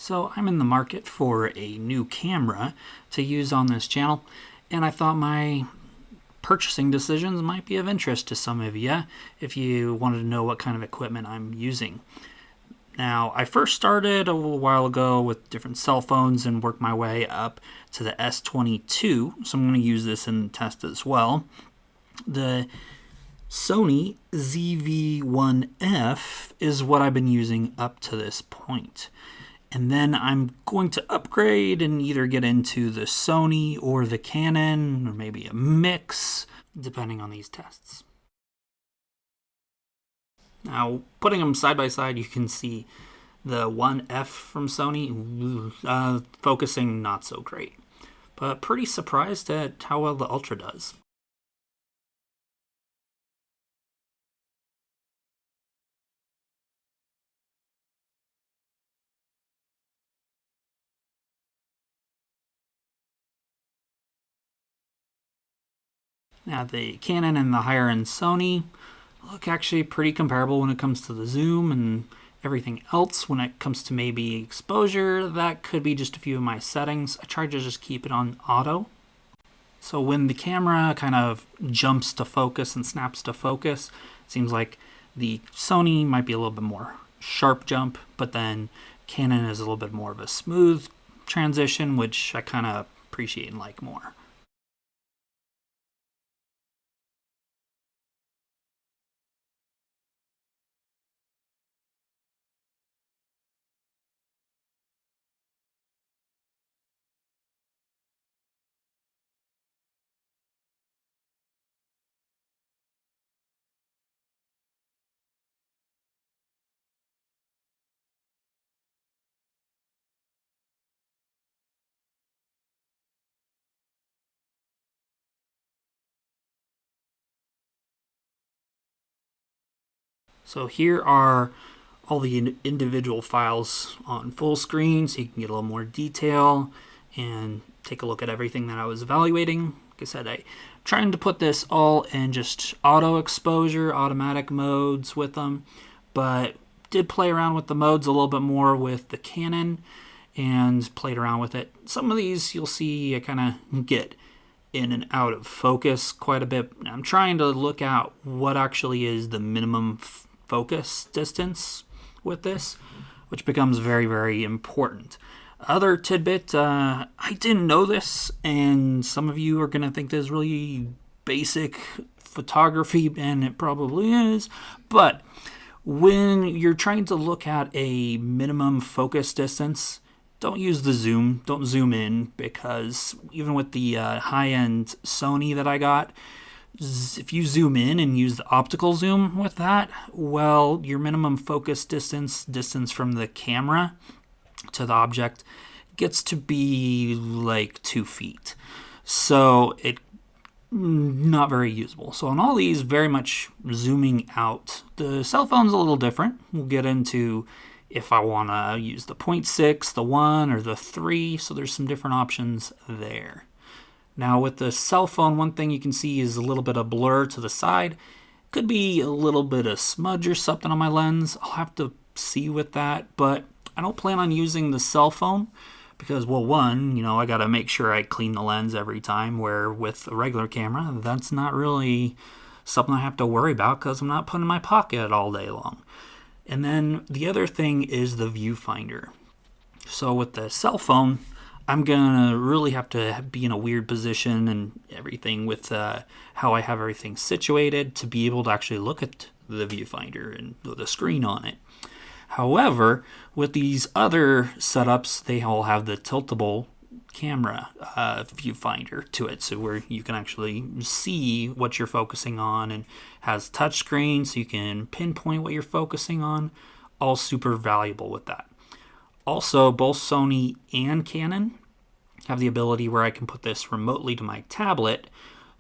So I'm in the market for a new camera to use on this channel, and I thought my purchasing decisions might be of interest to some of you if you wanted to know what kind of equipment I'm using. Now, I first started a little while ago with different cell phones and worked my way up to the S22, so I'm going to use this in the test as well. The Sony ZV1F is what I've been using up to this point. And then I'm going to upgrade and either get into the Sony or the Canon, or maybe a mix, depending on these tests. Now, putting them side by side, you can see the 1F from Sony, focusing not so great. But pretty surprised at how well the Ultra does. Now, the Canon and the higher-end Sony look actually pretty comparable when it comes to the zoom and everything else. When it comes to maybe exposure, that could be just a few of my settings. I tried to just keep it on auto. So when the camera kind of jumps to focus and snaps to focus, it seems like the Sony might be a little bit more sharp jump, but then Canon is a little bit more of a smooth transition, which I kind of appreciate and like more. So here are all the individual files on full screen, so you can get a little more detail and take a look at everything that I was evaluating. Like I said, I'm trying to put this all in just auto exposure, automatic modes with them, but did play around with the modes a little bit more with the Canon and played around with it. Some of these you'll see I kind of get in and out of focus quite a bit. I'm trying to look at what actually is the minimum focus distance with this, which becomes very, very important. Other tidbit, I didn't know this, and some of you are going to think this is really basic photography, and it probably is, but when you're trying to look at a minimum focus distance, don't use the zoom, don't zoom in, because even with the high-end Sony that I got, if you zoom in and use the optical zoom with that, well, your minimum focus distance from the camera to the object gets to be like 2 feet. So it not very usable. So on all these, very much zooming out. The cell phone's a little different. We'll get into if I want to use the 0.6, the 1, or the 3. So there's some different options there. Now with the cell phone, one thing you can see is a little bit of blur to the side. Could be a little bit of smudge or something on my lens. I'll have to see with that, but I don't plan on using the cell phone because, well, one, I got to make sure I clean the lens every time, where with a regular camera, that's not really something I have to worry about because I'm not putting it in my pocket all day long. And then the other thing is the viewfinder. So with the cell phone, I'm going to really have to be in a weird position and everything with how I have everything situated to be able to actually look at the viewfinder and the screen on it. However, with these other setups, they all have the tiltable camera viewfinder to it, so where you can actually see what you're focusing on, and has touch screen so you can pinpoint what you're focusing on. All super valuable with that. Also, both Sony and Canon have the ability where I can put this remotely to my tablet,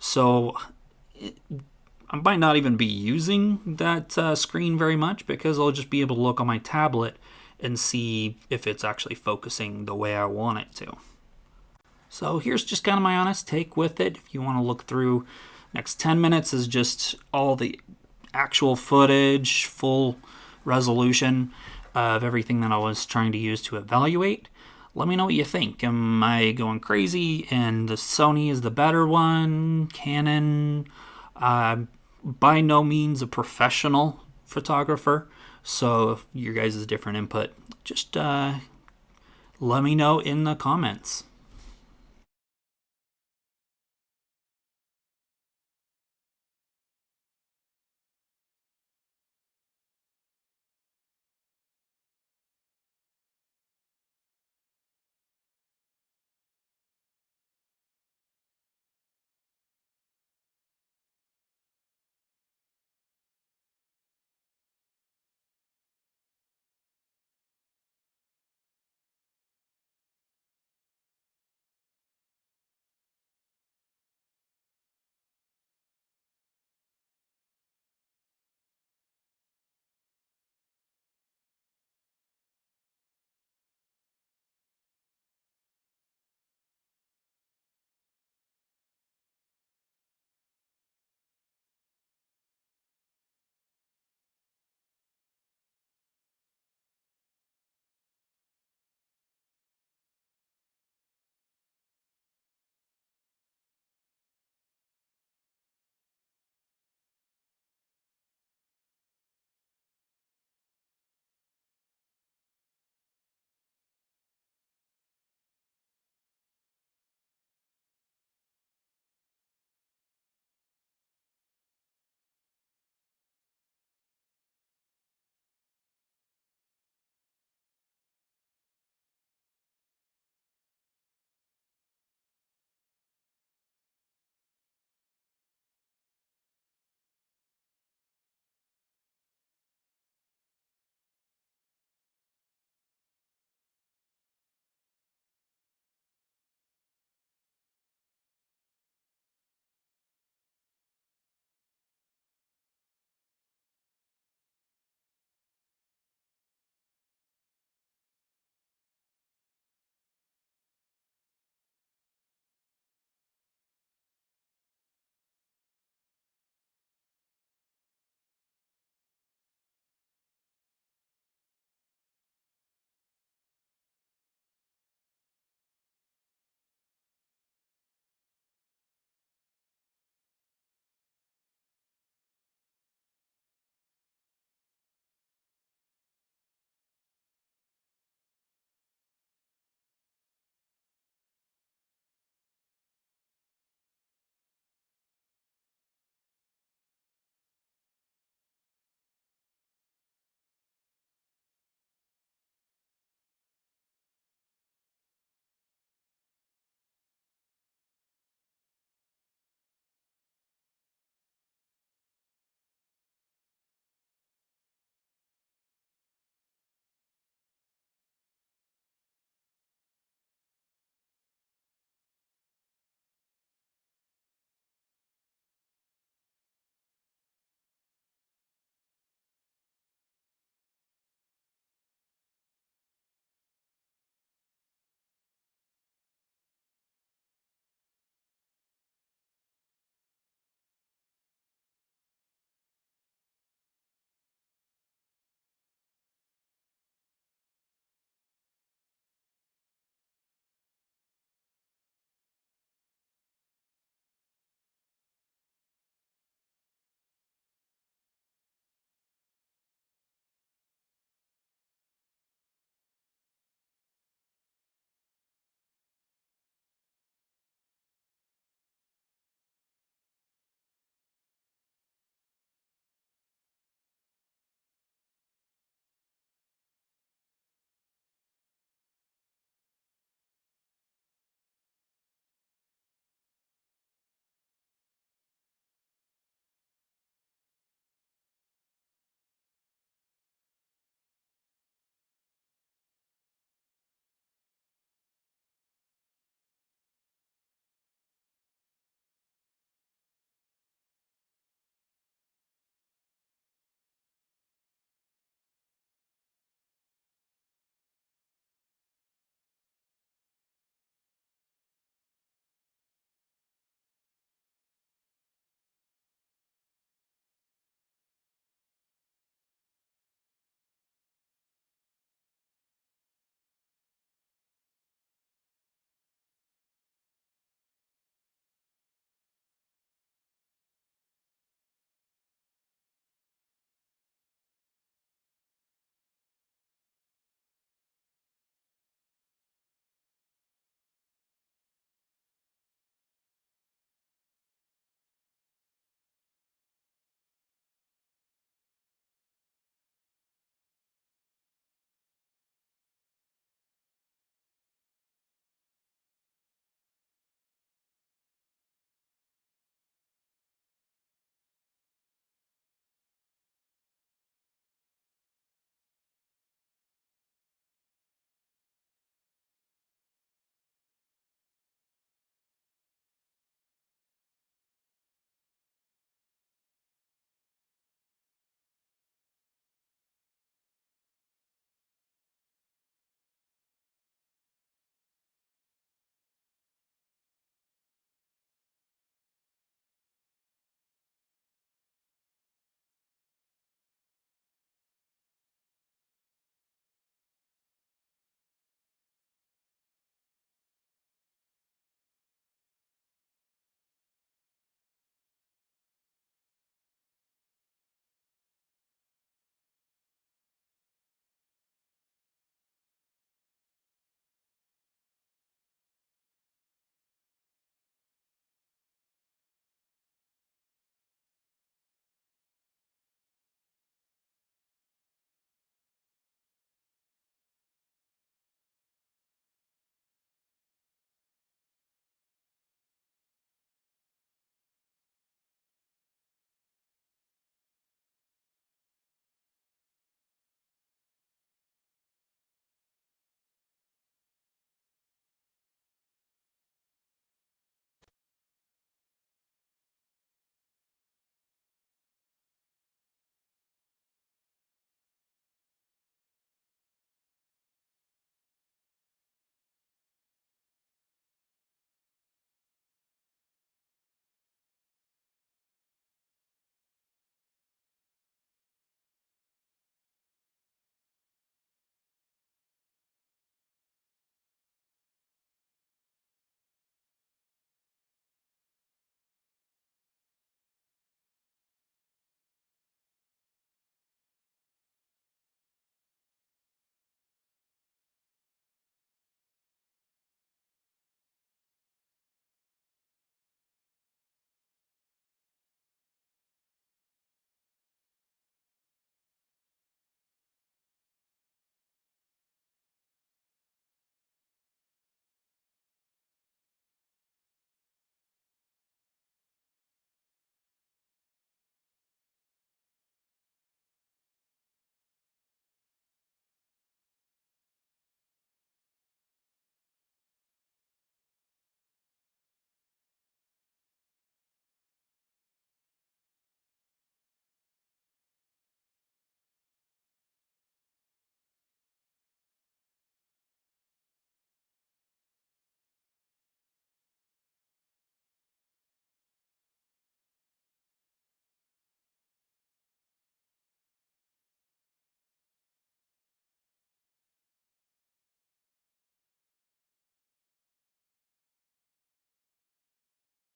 so I might not even be using that screen very much because I'll just be able to look on my tablet and see if it's actually focusing the way I want it to. So here's just kind of my honest take with it. If you want to look through, next 10 minutes is just all the actual footage, full resolution. of everything that I was trying to use to evaluate. Let me know what you think. Am I going crazy and the Sony is the better one? Canon? By no means a professional photographer, so if your guys' different input, just let me know in the comments.